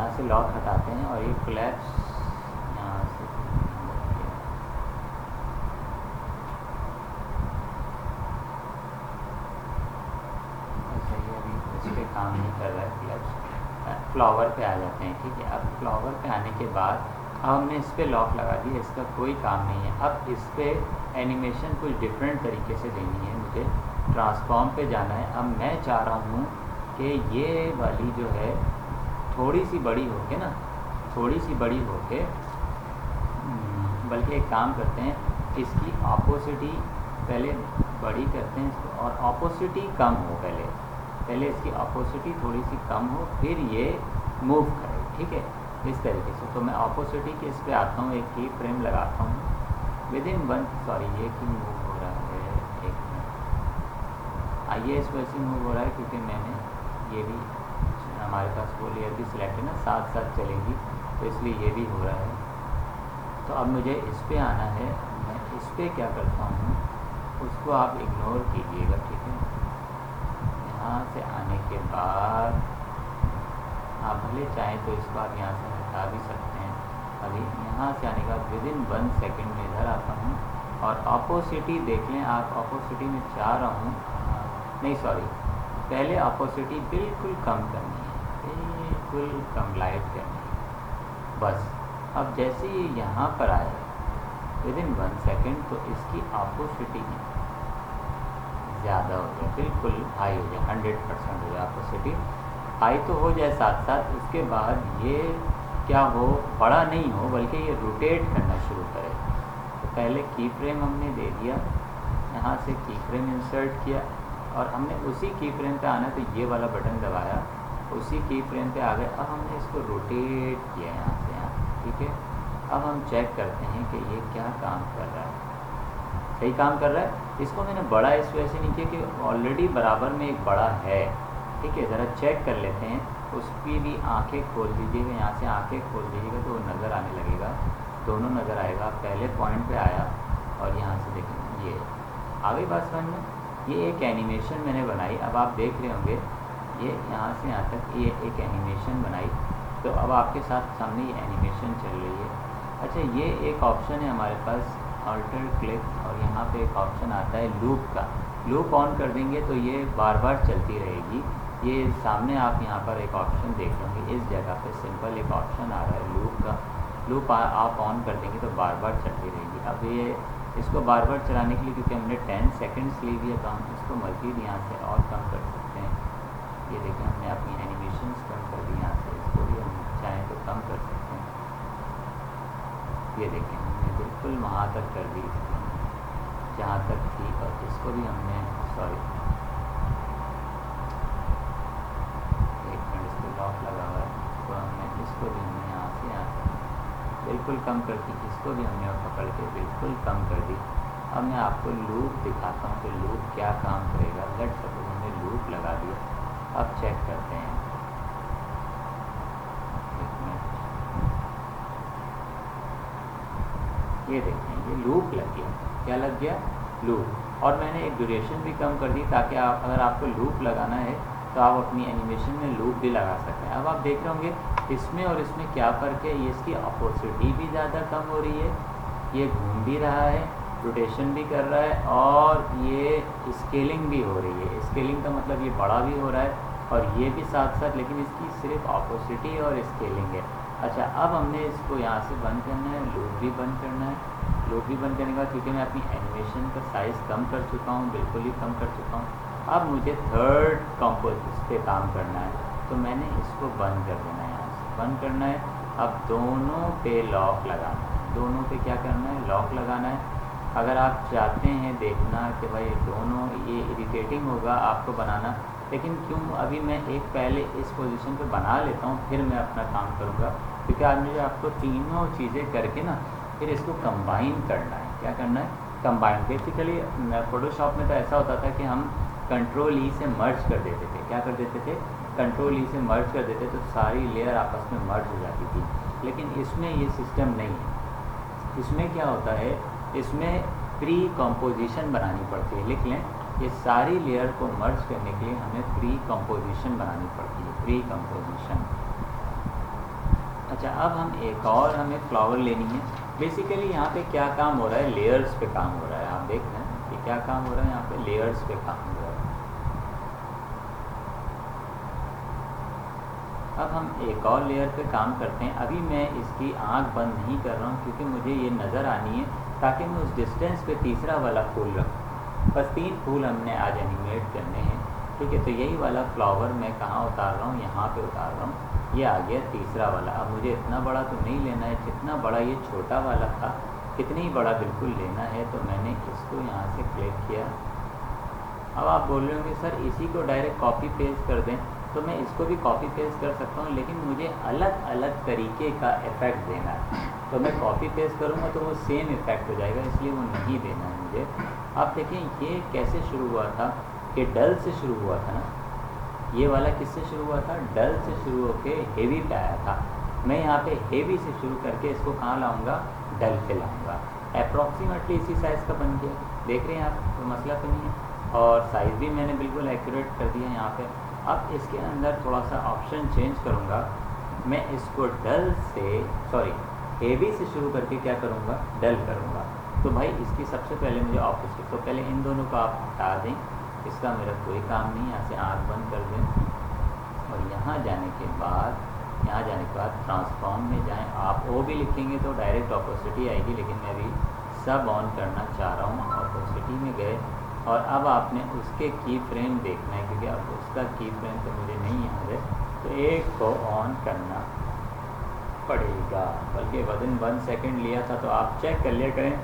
यहाँ से लॉक हटाते हैं और ये कोलैप्स यहाँ से अच्छा, ये अभी इस पर काम नहीं कर रहा है कोलैप्स। फ्लावर पे आ जाते हैं, ठीक है। अब फ्लावर पे आने के बाद अब हमने इस पर लॉक लगा दिया, इसका कोई काम नहीं है। अब इस पर एनिमेशन कुछ डिफरेंट तरीके से देनी है, मुझे ट्रांसफॉर्म पे जाना है। अब मैं चाह रहा हूँ कि ये वाली जो है थोड़ी सी बड़ी हो के ना, थोड़ी सी बड़ी हो के, बल्कि एक काम करते हैं, इसकी ऑपोसिटी पहले बड़ी करते हैं इसको, और ऑपोसिटी कम हो, पहले इसकी ऑपोसिटी थोड़ी सी कम हो, फिर ये मूव करे, ठीक है, इस तरीके से। तो मैं ऑपोसिटी के इस पर आता हूँ, एक की फ्रेम लगाता हूँ विदिन वन, सॉरी ये की मूव हो रहा है, एक मिनट। आइए इस वजह से मूव हो रहा है क्योंकि मैंने ये भी, हमारे पास वो लेयर भी सिलेक्ट है ना, साथ साथ चलेंगी, तो इसलिए ये भी हो रहा है। तो अब मुझे इस पर आना है, मैं इस पर क्या करता हूँ, उसको आप इग्नोर कीजिएगा, ठीक है। यहाँ से आने के बाद आप भले चाहें तो इसको आप यहाँ से हटा भी सकते हैं। अभी यहाँ से आने के बाद विदिन 1 सेकेंड में इधर आता हूँ और ऑपोसिटी देख लें आप, ऑपोसिटी में चाह रहा हूँ, नहीं सॉरी, पहले ऑपोसिटी बिल्कुल कम करनी है, बिल्कुल कम लाइट करनी है, बस। अब जैसे ये यहाँ पर आए विदिन 1 सेकेंड, तो इसकी ऑपोसिटी ज़्यादा हो जाए, बिल्कुल हाई हो जाए, 100% हो जाए ऑपोसिटी, हाई तो हो जाए साथ साथ। उसके बाद ये क्या हो, बड़ा नहीं हो, बल्कि ये रोटेट करना शुरू करे। तो पहले की फ्रेम हमने दे दिया, यहाँ से की फ्रेम इंसर्ट किया और हमने उसी की फ्रेम पे आना, तो ये वाला बटन दबाया, उसी की फ्रेम पे आ गए। अब हमने इसको रोटेट किया यहाँ से यहाँ, ठीक है। अब हम चेक करते हैं कि ये क्या काम कर रहा है, सही काम कर रहा है। इसको मैंने बड़ा इस वजह से नहीं किया कि ऑलरेडी बराबर में एक बड़ा है, ठीक है। ज़रा चेक कर लेते हैं, उसकी भी आंखें खोल दीजिएगा, यहाँ से आंखें खोल दीजिएगा तो वो नज़र आने लगेगा, दोनों नज़र आएगा। पहले पॉइंट पे आया और यहाँ से देखें ये आ गई बात समझ में। ये एक एनिमेशन मैंने बनाई, अब आप देख रहे होंगे ये यहाँ से यहाँ तक ये एक एनिमेशन बनाई, तो अब आपके साथ सामने ये एनिमेशन चल रही है। अच्छा, ये एक ऑप्शन है हमारे पास अल्टर क्लिक, और यहाँ पे एक ऑप्शन आता है लूप का। लूप ऑन कर देंगे तो ये बार बार चलती रहेगी। ये सामने आप यहाँ पर एक ऑप्शन देख लेंगे, इस जगह पे सिंपल एक ऑप्शन आ रहा है लूप का। लूप आप ऑन कर देंगे तो बार बार चलती रहेगी। अब ये इसको बार बार चलाने के लिए, क्योंकि हमने 10 सेकेंड्स ले लिया, तो हम इसको मज़ीद यहाँ से और कम कर सकते हैं। ये देखें, हमने अपनी एनिमेशंस कम कर दी यहाँ से, इसको भी हम चाहें तो कम कर सकते हैं। ये देखें, हमने बिल्कुल वहाँ तक कर दी जहाँ तक थी, और इसको भी हमने, सॉरी एक मिनट, इसको लॉक लगा हुआ है, तो हमने इसको भी हमने यहाँ से यहाँ तक बिल्कुल कम कर दी, इसको भी हमने पकड़ के बिल्कुल कम कर दी। अब मैं आपको लूप दिखाता हूँ कि लूप क्या काम करेगा। लेट सपोज हमने लूप लगा दिया, अब चेक करते हैं, एक मिनट, ये देखें ये लूप लग गया। क्या लग गया? लूप। और मैंने एक ड्यूरेशन भी कम कर दी, ताकि आप, अगर आपको लूप लगाना है तो आप अपनी एनिमेशन में लूप भी लगा सकते हैं। अब आप देख रहे होंगे इसमें और इसमें क्या फ़र्क है, ये इसकी ऑपोसिटी भी ज़्यादा कम हो रही है, ये घूम भी रहा है, रोटेशन भी कर रहा है, और ये स्केलिंग भी हो रही है। स्केलिंग का मतलब ये बड़ा भी हो रहा है और ये भी साथ साथ, लेकिन इसकी सिर्फ ऑपोसिटी और स्केलिंग है। अच्छा, अब हमने इसको यहाँ से बंद करना है, लूप भी बंद करना है। लूप भी बंद करने का, क्योंकि मैं अपनी एनिमेशन का साइज़ कम कर चुका हूँ, बिल्कुल ही कम कर चुका हूँ। अब मुझे थर्ड कंपोज पे काम करना है, तो मैंने इसको बंद कर देना है, यहाँ से बंद करना है। अब दोनों पे लॉक लगाना है, दोनों पे क्या करना है, लॉक लगाना है। अगर आप चाहते हैं देखना कि भाई दोनों, ये इरिटेटिंग होगा आपको बनाना, लेकिन क्यों, अभी मैं एक पहले इस पोजीशन पे बना लेता हूँ, फिर मैं अपना काम करूँगा, क्योंकि आज मुझे आपको तीनों चीज़ें करके ना फिर इसको कंबाइन करना है। क्या करना है? कंबाइन। बेसिकली फोटोशॉप में तो ऐसा होता था कि हम कंट्रोल ई से मर्ज कर देते थे। क्या कर देते थे? कंट्रोल ई से मर्ज कर देते, तो सारी लेयर आपस में मर्ज हो जाती थी। लेकिन इसमें ये सिस्टम नहीं है। इसमें क्या होता है, इसमें प्री कंपोजिशन बनानी पड़ती है। लिख लें, ये सारी लेयर को मर्ज करने के लिए हमें प्री कंपोजिशन बनानी पड़ती है। प्री कंपोजिशन, अच्छा, अब हम एक और हमें फ्लावर लेनी है। बेसिकली यहाँ पे क्या काम हो रहा है, लेयर्स पे काम हो रहा है। आप देख रहे हैं कि क्या काम हो रहा है, यहाँ पे लेयर्स पे काम हो रहा है। अब हम एक और लेयर पे काम करते हैं। अभी मैं इसकी आंख बंद नहीं कर रहा हूँ क्योंकि मुझे ये नज़र आनी है, ताकि मैं उस डिस्टेंस पे तीसरा वाला फूल रखूँ। बस 3 फूल हमने आज एनिमेट करने हैं, ठीक है। तो यही वाला फ्लावर मैं कहाँ उतार रहा हूँ, यहाँ पे उतार रहा हूँ। ये आ गया तीसरा वाला। अब मुझे इतना बड़ा तो नहीं लेना है जितना बड़ा ये छोटा वाला था, इतनी ही बड़ा बिल्कुल लेना है। तो मैंने इसको यहाँ से क्लिक किया। अब आप बोल रहे होंगे सर इसी को डायरेक्ट कॉपी पेस्ट कर दें, तो मैं इसको भी कॉपी पेस्ट कर सकता हूँ, लेकिन मुझे अलग अलग तरीके का इफ़ेक्ट देना है। तो मैं कॉपी पेस्ट करूँगा तो वो सेम इफ़ेक्ट हो जाएगा, इसलिए वो नहीं देना है मुझे। आप देखें ये कैसे शुरू हुआ था, कि डल से शुरू हुआ था ना। ये वाला किससे शुरू हुआ था, डल से शुरू होके हेवी पे आया था। मैं यहाँ पे हेवी से शुरू करके इसको कहाँ लाऊंगा, डल पे लाऊंगा। अप्रॉक्सीमेटली इसी साइज़ का बन गया, देख रहे हैं आप, तो मसला तो नहीं है। और साइज़ भी मैंने बिल्कुल एक्यूरेट कर दिया यहाँ पे। अब इसके अंदर थोड़ा सा ऑप्शन चेंज करूँगा। मैं इसको डल से हेवी से शुरू करके क्या करूँगा, डल करूँगा। तो भाई इसकी सबसे पहले मुझे ऑपोजिट, तो पहले इन दोनों को आप हटा दें, इसका मेरा कोई काम नहीं। यहाँ से आँख बंद कर दें और यहाँ जाने के बाद ट्रांसफॉर्म में जाएं। आप ओ भी लिखेंगे तो डायरेक्ट ऑपोसिटी आएगी, लेकिन मैं भी सब ऑन करना चाह रहा हूँ। ऑपोसिटी में गए और अब आपने उसके की फ्रेम देखना है, क्योंकि अब उसका की फ्रेम तो मुझे नहीं याद है। तो एक को ऑन करना पड़ेगा, बल्कि विदिन 1 सेकेंड लिया था, तो आप चेक कर लिया करें,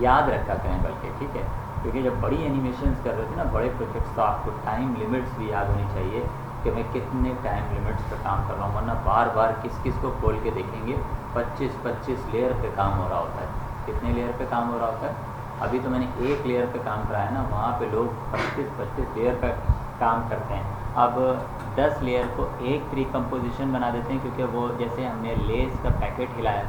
याद रखा करें बल्कि, ठीक है। क्योंकि जब बड़ी एनिमेशंस कर रहे थे ना, बड़े प्रोजेक्ट्स, तो आपको टाइम लिमिट्स भी याद होनी चाहिए कि मैं कितने टाइम लिमिट्स पर काम कर रहा हूँ, वरना बार बार किस को खोल के देखेंगे। 25 लेयर पे काम हो रहा होता है। कितने लेयर पे काम हो रहा होता है, अभी तो मैंने एक लेयर पे काम कराया ना, वहाँ पे लोग 25 लेयर पर काम करते हैं। अब 10 लेयर को एक प्री कंपोजिशन बना देते हैं, क्योंकि वो जैसे हमने लेस का पैकेट हिलाया,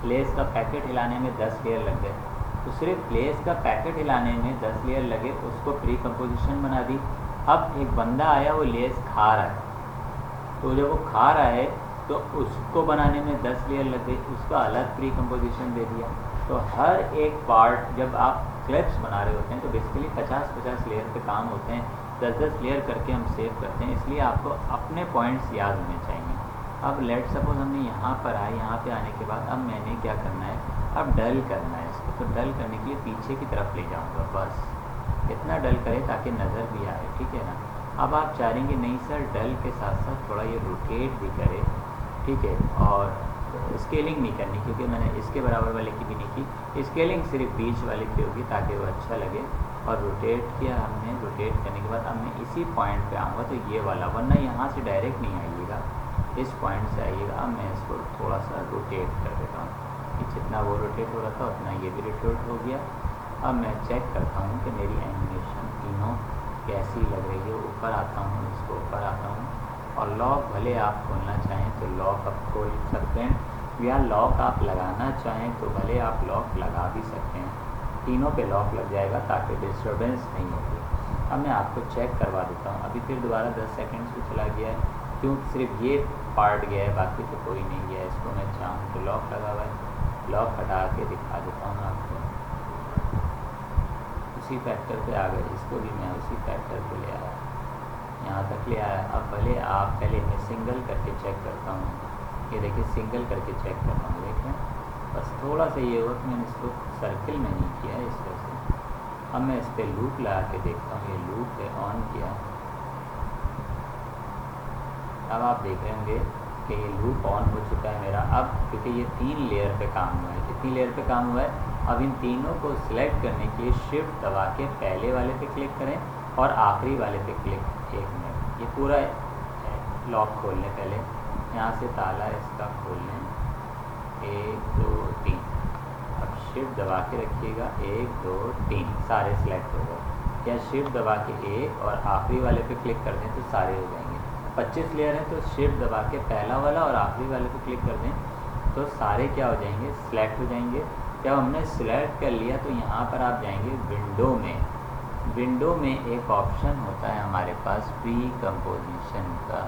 लेस का पैकेट हिलाने में 10 लेयर लग गए, तो सिर्फ लेस का पैकेट हिलाने में 10 लेयर लगे, उसको प्री कंपोजिशन बना दी। अब एक बंदा आया, वो लेस खा रहा है, तो जब वो खा रहा है तो उसको बनाने में 10 लेयर लग गई, उसका अलग प्री कंपोजिशन दे दिया। तो हर एक पार्ट, जब आप क्लिप्स बना रहे होते हैं तो बेसिकली 50 लेयर पे काम होते हैं, 10 लेयर करके हम सेव करते हैं, इसलिए आपको अपने पॉइंट्स याद होने चाहिए। अब लेट सपोज हमने यहाँ पर आए, यहाँ पे आने के बाद अब मैंने क्या करना है, अब डल करना है इसको। तो डल करने के लिए पीछे की तरफ ले जाऊँगा, बस इतना डल करें ताकि नज़र भी आए, ठीक है ना। अब आप चाहेंगे नहीं सर डल के साथ साथ थोड़ा ये रोटेट भी करे, ठीक है, और स्केलिंग नहीं करनी, क्योंकि मैंने इसके बराबर वाले की भी नहीं की, स्केलिंग सिर्फ बीच वाले की होगी ताकि वो अच्छा लगे। और रोटेट किया हमने, रोटेट करने के बाद अब मैं इसी पॉइंट पे आऊँगा, तो ये वाला, वरना यहाँ से डायरेक्ट नहीं आइएगा, इस पॉइंट से आइएगा। अब मैं इसको थोड़ा सा रोटेट कर देता हूँ, कि जितना वो रोटेट हो रहा था उतना ये भी रोटेट हो गया। अब मैं चेक करता हूँ कि मेरी एनिमेशन तीनों कैसी लग रही है। ऊपर आता हूँ, इसको ऊपर आता हूँ, और लॉक भले आप खोलना चाहें तो लॉक आप खोल सकते हैं, या लॉक आप लगाना चाहें तो भले आप लॉक लगा भी सकते हैं। तीनों पे लॉक लग जाएगा ताकि डिस्टर्बेंस नहीं होगी। अब मैं आपको चेक करवा देता हूँ। अभी फिर दोबारा 10 सेकेंड्स पे चला गया है, क्यों सिर्फ ये पार्ट गया है, बाकी तो कोई नहीं गया है। इसको मैं चाहूँ तो लॉक लगा हुआ है, लॉक हटा के दिखा देता हूँ आपको। उसी फैक्टर पे आ गए, इसको भी मैं उसी फैक्टर पे ले आया, यहाँ तक ले आया। अब भले आप पहले मैं सिंगल करके चेक करता हूँ, ये देखिए सिंगल करके चेक करता हूँ, देखें बस थोड़ा सा ये हो कि मैंने इसको सर्किल में नहीं किया है इस तरह से। अब मैं इस पर लूप लगा के देखता हूँ, ये लूप है, ऑन किया। अब आप देख रहे होंगे कि ये लूप ऑन हो चुका है मेरा। अब क्योंकि ये 3 लेयर पे काम हुआ है, कितनी लेयर पे काम हुआ है, अब इन तीनों को सिलेक्ट करने के लिए शिफ्ट दबा के पहले वाले पे क्लिक करें और आखिरी वाले पे क्लिक। 1 मिनट, ये पूरा लॉक खोल लें, पहले यहाँ से ताला इसका खोल लें, 1 2 3। अब शिफ्ट दबा के रखिएगा, 1 2 3 सारे सिलेक्ट हो गए। या शिफ्ट दबा के 1 और आखिरी वाले पे क्लिक कर दें तो सारे हो जाएंगे। 25 लेयर हैं तो शिफ्ट दबा के पहला वाला और आखिरी वाले पे क्लिक कर दें तो सारे क्या हो जाएंगे, सिलेक्ट हो जाएंगे। जब हमने सिलेक्ट कर लिया तो यहाँ पर आप जाएंगे विंडो में। विंडो में एक ऑप्शन होता है हमारे पास प्री कंपोजिशन का,